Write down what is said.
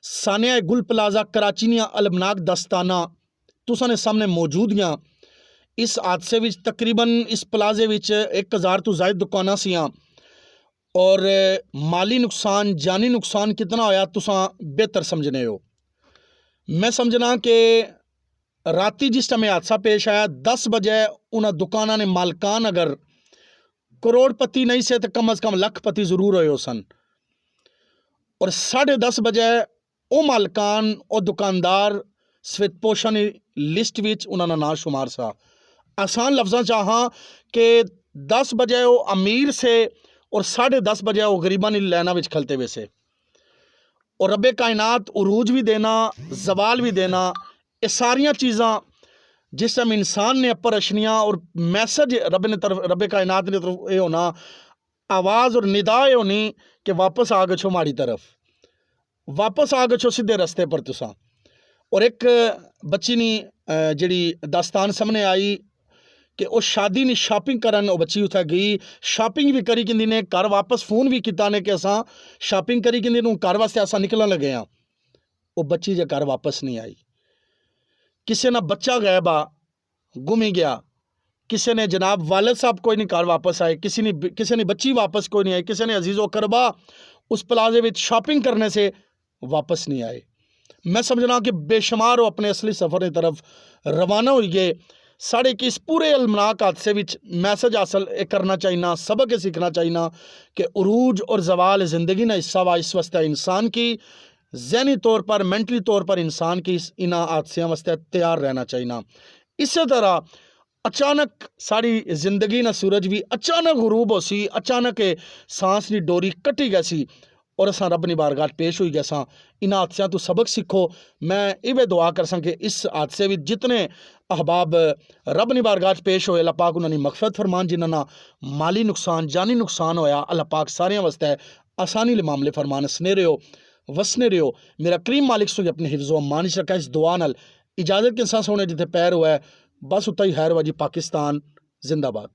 सानिया गुल प्लाजा कराची ਦੀਆਂ अलमनाक दस्ताना तुसां ने सामने मौजूद हैं। इस हादसे विच तकरीबन इस प्लाजे विच 1000 तो ज़ायद दुकानां सियां और माली नुकसान जानी नुकसान कितना होया तुसां बेहतर समझने हो। मैं समझना कि राती जिस टाइम हादसा पेश आया 10 बजे उन्हां दुकानां ने मालकान अगर करोड़पति नहीं से तो कम अज़ कम लखपति जरूर होए सन और 10:30 बजे वो मालकान और दुकानदार सफेदपोशां दी लिस्ट विच उन्हां दा नाम शुमार सा। आसान लफ्ज़ां च आहां कि 10 बजे वो अमीर से और 10:30 बजे वो गरीबां दी लाइनां विच खलते हुए से और रब्बे कायनात उरूज भी देना जवाल भी देना ये सारियां चीज़ां जिस टाइम इंसान ने अपर रचनियाँ और मैसेज रब्बे कायनात ने तरफ ये होना आवाज़ और निदा ये होनी कि वापस आ गए माड़ी तरफ, वापस आ गए सीधे रस्ते पर तुसा। और एक बच्ची नी जिहड़ी दास्तान सामने आई कि वो शादी नी शॉपिंग करन वो बच्ची उत्थे गई, शॉपिंग भी करी किंदी ने, घर वापस फोन भी किता ने कि असां शॉपिंग करी किंदी नूं घर वास्ते असां निकलन लगे हाँ। वो बच्ची जे घर वापस नहीं आई। किसी ना बच्चा गायब आ गुम ही गया, किसी ने जनाब वालिद साहब कोई नहीं घर वापस आए, किसी ने बच्ची वापस कोई नहीं आई, किसी ने अजीज़ो करबा उस प्लाजे में शॉपिंग करने से वापस नहीं आए। मैं समझना कि बेशुमार वो अपने असली सफ़र की तरफ रवाना हो गए। साढ़े कि इस पूरे अलमनाक हादसे विच मैसेज हासिल करना चाहिए, सबक सीखना चाहिए कि उरूज और जवाल ज़िंदगी ना हिस्सा वा। इस वास्ते इंसान की ज़हनी तौर पर मेंटली तौर पर इंसान की इन्हां हादसों वास्ते तैयार रहना चाहिए। इसी तरह अचानक साड़ी जिंदगी ना सूरज भी अचानक गुरूब हो सी, अचानक सांस की डोरी कटी गई सी और असा रब नी बारगाह पेश हुई गए सा। इन्हां हादसों तो सबक सीखो। मैं इवे दुआ कर सा कि इस हादसे में जितने अहबाब रब नी बारगाह पेश होए अल्लाह पाक उन्होंने मगफरत फरमान, जिन्हां ना माली नुकसान जानी नुकसान होया अल्लाह पाक सारियां वास्ते आसानी ले मामले फरमान। सने रहो वसने रहो, मेरा करीम मालिक सो अपने हिफ्ज़ो अमान च रखा। इस दुआ नाल इजाज़त के सांस होने जिथे पैर हुआ है बस उत्ता ही खैर वाजी। पाकिस्तान जिंदाबाद।